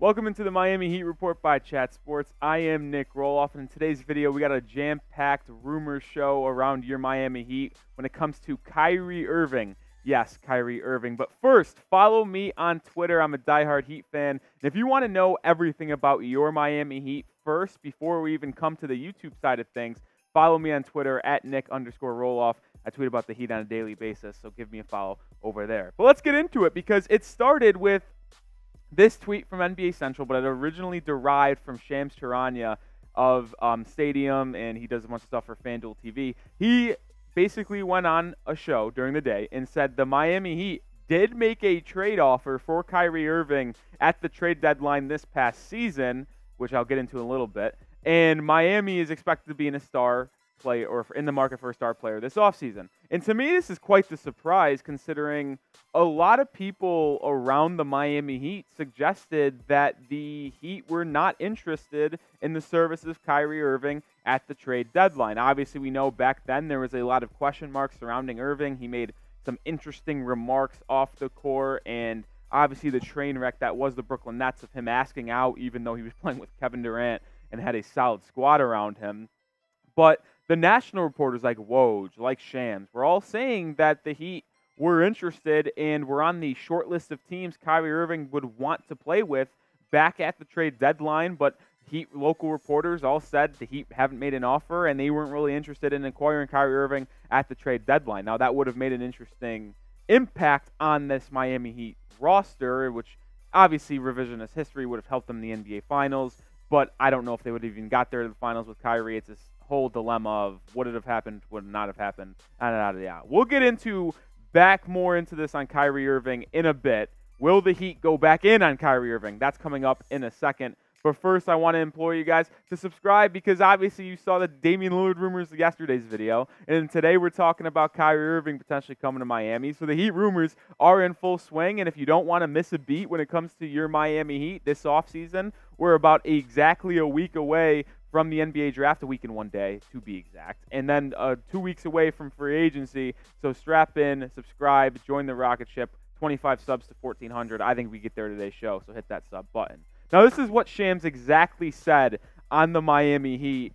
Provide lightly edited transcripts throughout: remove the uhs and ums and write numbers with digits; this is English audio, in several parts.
Welcome into the Miami Heat Report by Chat Sports. I am Nic Rohloff, and in today's video, we got a jam-packed rumor show around your Miami Heat when it comes to Kyrie Irving. Yes, Kyrie Irving. But first, follow me on Twitter. I'm a diehard Heat fan. And if you want to know everything about your Miami Heat first, before we even come to the YouTube side of things, follow me on Twitter at Nic_Rohloff. I tweet about the Heat on a daily basis, so give me a follow over there. But let's get into it, because it started with this tweet from NBA Central, but it originally derived from Shams Charania of Stadium, and he does a bunch of stuff for FanDuel TV. He basically went on a show during the day and said the Miami Heat did make a trade offer for Kyrie Irving at the trade deadline this past season, which I'll get into in a little bit, and Miami is expected to be in a star play or in the market for a star player this offseason. And to me, this is quite the surprise, considering a lot of people around the Miami Heat suggested that the Heat were not interested in the services of Kyrie Irving at the trade deadline. Obviously, we know back then there was a lot of question marks surrounding Irving. He made some interesting remarks off the court, and obviously the train wreck that was the Brooklyn Nets of him asking out, even though he was playing with Kevin Durant and had a solid squad around him. But the national reporters like Woj, like Shams, were all saying that the Heat were interested and were on the short list of teams Kyrie Irving would want to play with back at the trade deadline. But Heat local reporters all said the Heat haven't made an offer and they weren't really interested in acquiring Kyrie Irving at the trade deadline. Now, that would have made an interesting impact on this Miami Heat roster, which obviously revisionist history would have helped them in the NBA Finals. But I don't know if they would have even got there to the finals with Kyrie. It's this whole dilemma of would it have happened, would it not have happened, We'll get back more into this on Kyrie Irving in a bit. Will the Heat go back in on Kyrie Irving? That's coming up in a second. But first, I want to implore you guys to subscribe, because obviously you saw the Damian Lillard rumors in yesterday's video. And today we're talking about Kyrie Irving potentially coming to Miami. So the Heat rumors are in full swing. And if you don't want to miss a beat when it comes to your Miami Heat this offseason, we're about exactly a week away from the NBA draft, a week and 1 day to be exact. And then 2 weeks away from free agency. So strap in, subscribe, join the rocket ship. 25 subs to 1,400. I think we get there today's show, so hit that sub button. Now, this is what Shams exactly said on the Miami Heat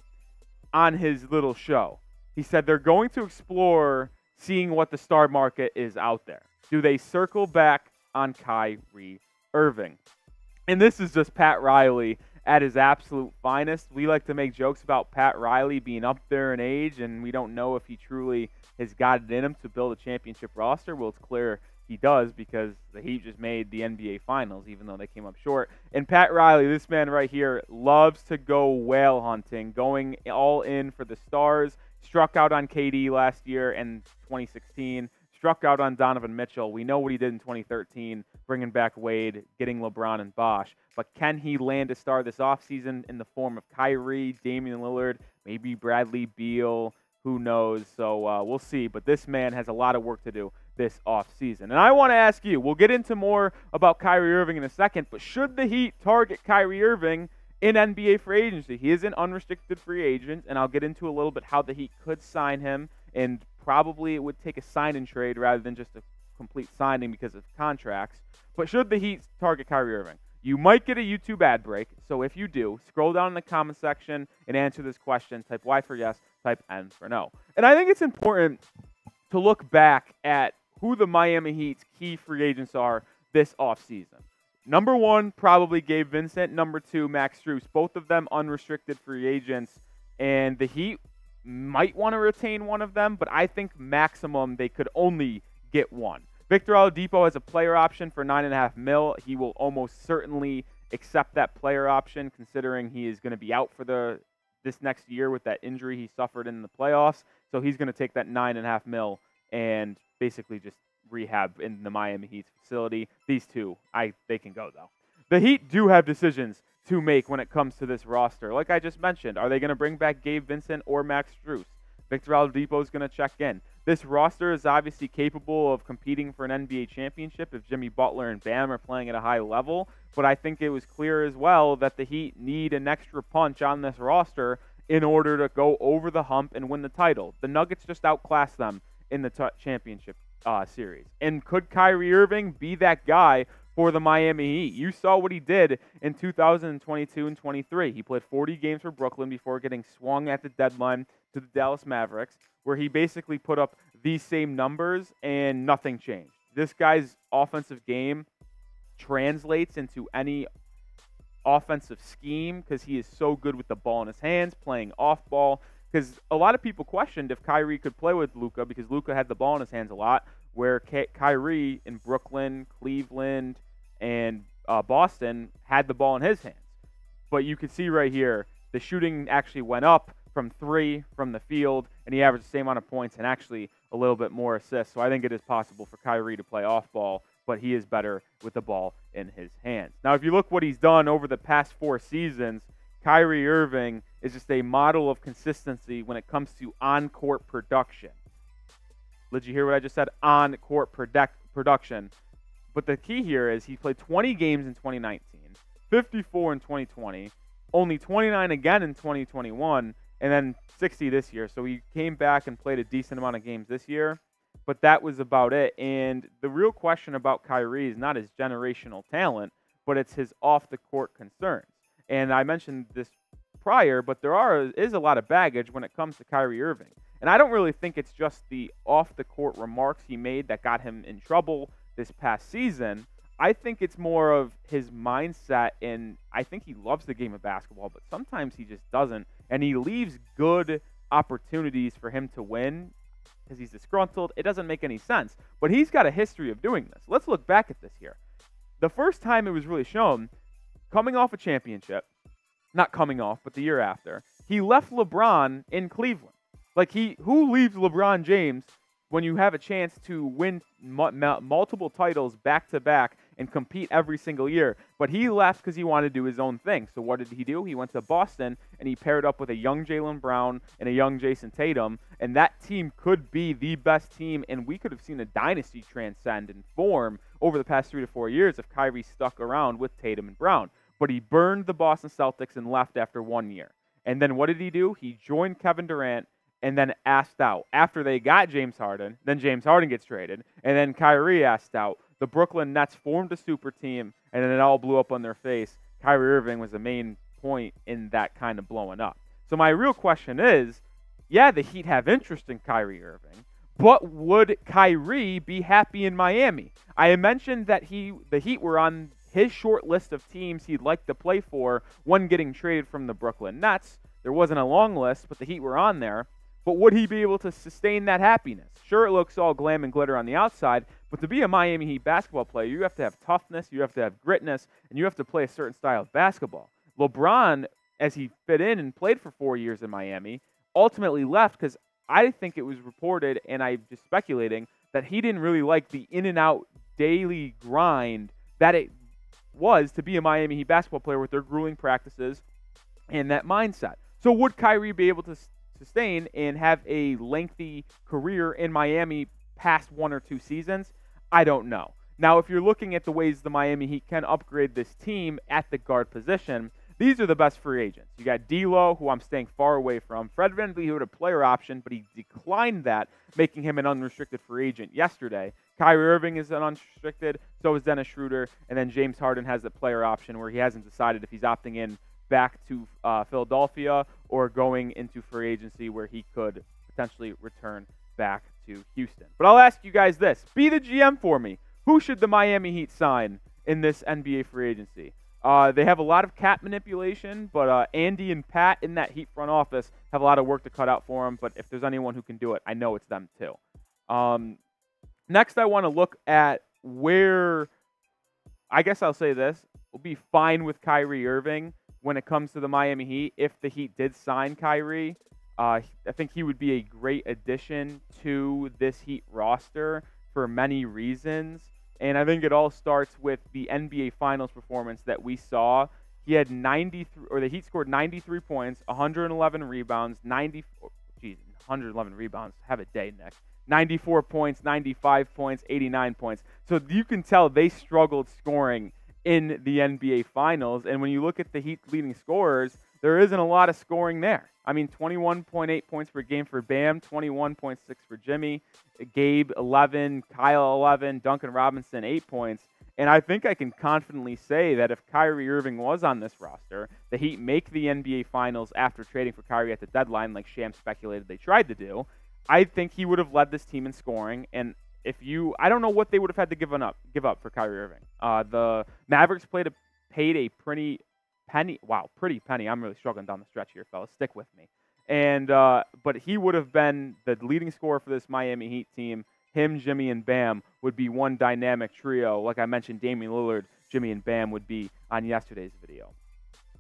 on his little show. He said they're going to explore seeing what the star market is out there. Do they circle back on Kyrie Irving? And this is just Pat Riley at his absolute finest. We like to make jokes about Pat Riley being up there in age, and we don't know if he truly has got it in him to build a championship roster. Well, it's clear he does, because the Heat just made the NBA Finals, even though they came up short. And Pat Riley, this man right here, loves to go whale hunting, going all in for the stars. Struck out on KD last year in 2016. Struck out on Donovan Mitchell. We know what he did in 2013, bringing back Wade, getting LeBron and Bosh. But can he land a star this offseason in the form of Kyrie, Damian Lillard, maybe Bradley Beal? Who knows? So we'll see. But this man has a lot of work to do this offseason. And I want to ask you, we'll get into more about Kyrie Irving in a second, but should the Heat target Kyrie Irving in NBA free agency? He is an unrestricted free agent, and I'll get into a little bit how the Heat could sign him, and probably it would take a sign and trade rather than just a complete signing because of contracts. But should the Heat target Kyrie Irving? You might get a YouTube ad break, so if you do, scroll down in the comment section and answer this question. Type Y for yes, type N for no. And I think it's important to look back at who the Miami Heat's key free agents are this offseason. Number one, probably Gabe Vincent. Number two, Max Strus. Both of them unrestricted free agents, and the Heat might want to retain one of them, but I think maximum they could only get one. Victor Oladipo has a player option for $9.5 million. He will almost certainly accept that player option, considering he is going to be out for this next year with that injury he suffered in the playoffs. So he's going to take that $9.5 million and basically just rehab in the Miami Heat's facility. These two, they can go, though. The Heat do have decisions to make when it comes to this roster. Like I just mentioned, are they going to bring back Gabe Vincent or Max Strus? Victor Oladipo is going to check in. This roster is obviously capable of competing for an NBA championship if Jimmy Butler and Bam are playing at a high level, but I think it was clear as well that the Heat need an extra punch on this roster in order to go over the hump and win the title. The Nuggets just outclassed them in the championship series. And could Kyrie Irving be that guy for the Miami Heat. You saw what he did in 2022 and 23. He played 40 games for Brooklyn before getting swung at the deadline to the Dallas Mavericks, where he basically put up these same numbers and nothing changed. This guy's offensive game translates into any offensive scheme because he is so good with the ball in his hands, playing off ball. Because a lot of people questioned if Kyrie could play with Luka because Luka had the ball in his hands a lot, where Kyrie in Brooklyn, Cleveland, and Boston had the ball in his hands. But you can see right here, the shooting actually went up from 3 from the field, and he averaged the same amount of points and actually a little bit more assists. So I think it is possible for Kyrie to play off ball, but he is better with the ball in his hands. Now, if you look what he's done over the past 4 seasons, Kyrie Irving is just a model of consistency when it comes to on-court production. Did you hear what I just said? On-court production. But the key here is he played 20 games in 2019, 54 in 2020, only 29 again in 2021, and then 60 this year. So he came back and played a decent amount of games this year, but that was about it. And the real question about Kyrie is not his generational talent, but it's his off-the-court concerns. And I mentioned this prior, but there is a lot of baggage when it comes to Kyrie Irving. And I don't really think it's just the off-the-court remarks he made that got him in trouble this past season. I think it's more of his mindset, and I think he loves the game of basketball, but sometimes he just doesn't. And he leaves good opportunities for him to win because he's disgruntled. It doesn't make any sense. But he's got a history of doing this. Let's look back at this here. The first time it was really shown, coming off a championship, not coming off, but the year after, he left LeBron in Cleveland. Like, who leaves LeBron James when you have a chance to win multiple titles back-to-back and compete every single year? But he left because he wanted to do his own thing. So what did he do? He went to Boston, and he paired up with a young Jaylen Brown and a young Jason Tatum, and that team could be the best team, and we could have seen a dynasty transcend and form over the past 3 to 4 years if Kyrie stuck around with Tatum and Brown. But he burned the Boston Celtics and left after 1 year. And then what did he do? He joined Kevin Durant and then asked out. After they got James Harden, then James Harden gets traded, and then Kyrie asked out. The Brooklyn Nets formed a super team, and then it all blew up on their face. Kyrie Irving was the main point in that kind of blowing up. So my real question is, yeah, the Heat have interest in Kyrie Irving, but would Kyrie be happy in Miami? I mentioned that the Heat were on his short list of teams he'd like to play for when getting traded from the Brooklyn Nets. There wasn't a long list, but the Heat were on there. But would he be able to sustain that happiness? Sure, it looks all glam and glitter on the outside, but to be a Miami Heat basketball player, you have to have toughness, you have to have gritness, and you have to play a certain style of basketball. LeBron, as he fit in and played for 4 years in Miami, ultimately left because I think it was reported, and I'm just speculating, that he didn't really like the in-and-out daily grind that it was to be a Miami Heat basketball player with their grueling practices and that mindset. So would Kyrie be able to sustain and have a lengthy career in Miami past 1 or 2 seasons? I don't know. Now, if you're looking at the ways the Miami Heat can upgrade this team at the guard position, these are the best free agents. You got D'Lo, who I'm staying far away from. Fred VanVleet, who had a player option, but he declined that, making him an unrestricted free agent yesterday. Kyrie Irving is an unrestricted, so is Dennis Schroeder, and then James Harden has a player option where he hasn't decided if he's opting in back to Philadelphia or going into free agency where he could potentially return back to Houston. But I'll ask you guys this. Be the GM for me. Who should the Miami Heat sign in this NBA free agency? They have a lot of cap manipulation, but Andy and Pat in that Heat front office have a lot of work to cut out for them. But if there's anyone who can do it, I know it's them too. Next, I want to look at where, I guess I'll say this, we'll be fine with Kyrie Irving when it comes to the Miami Heat. If the Heat did sign Kyrie, I think he would be a great addition to this Heat roster for many reasons. And I think it all starts with the NBA Finals performance that we saw. He had 93, or the Heat scored 93 points, 111 rebounds, 111 rebounds. Have a day, Nick. 94 points, 95 points, 89 points. So you can tell they struggled scoring in the NBA Finals. And when you look at the Heat's leading scorers, there isn't a lot of scoring there. I mean, 21.8 points per game for Bam, 21.6 for Jimmy, Gabe 11, Kyle 11, Duncan Robinson 8 points. And I think I can confidently say that if Kyrie Irving was on this roster, the Heat make the NBA Finals after trading for Kyrie at the deadline, like Shams speculated they tried to do. I think he would have led this team in scoring. And I don't know what they would have had to give up for Kyrie Irving. The Mavericks paid a pretty penny. Wow, pretty penny. I'm really struggling down the stretch here, fellas. Stick with me. And but he would have been the leading scorer for this Miami Heat team. Him, Jimmy, and Bam would be one dynamic trio. Like I mentioned, Damian Lillard, Jimmy, and Bam would be on yesterday's video.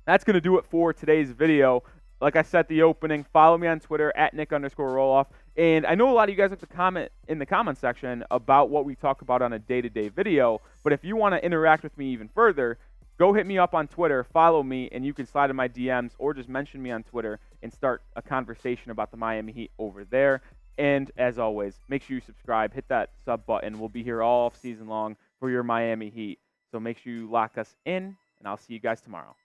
That's going to do it for today's video. Like I said at the opening, follow me on Twitter at Nic_Rohloff. And I know a lot of you guys like to comment in the comment section about what we talk about on a day-to-day video. But if you want to interact with me even further, go hit me up on Twitter, follow me, and you can slide in my DMs or just mention me on Twitter and start a conversation about the Miami Heat over there. And as always, make sure you subscribe, hit that sub button. We'll be here all season long for your Miami Heat. So make sure you lock us in, and I'll see you guys tomorrow.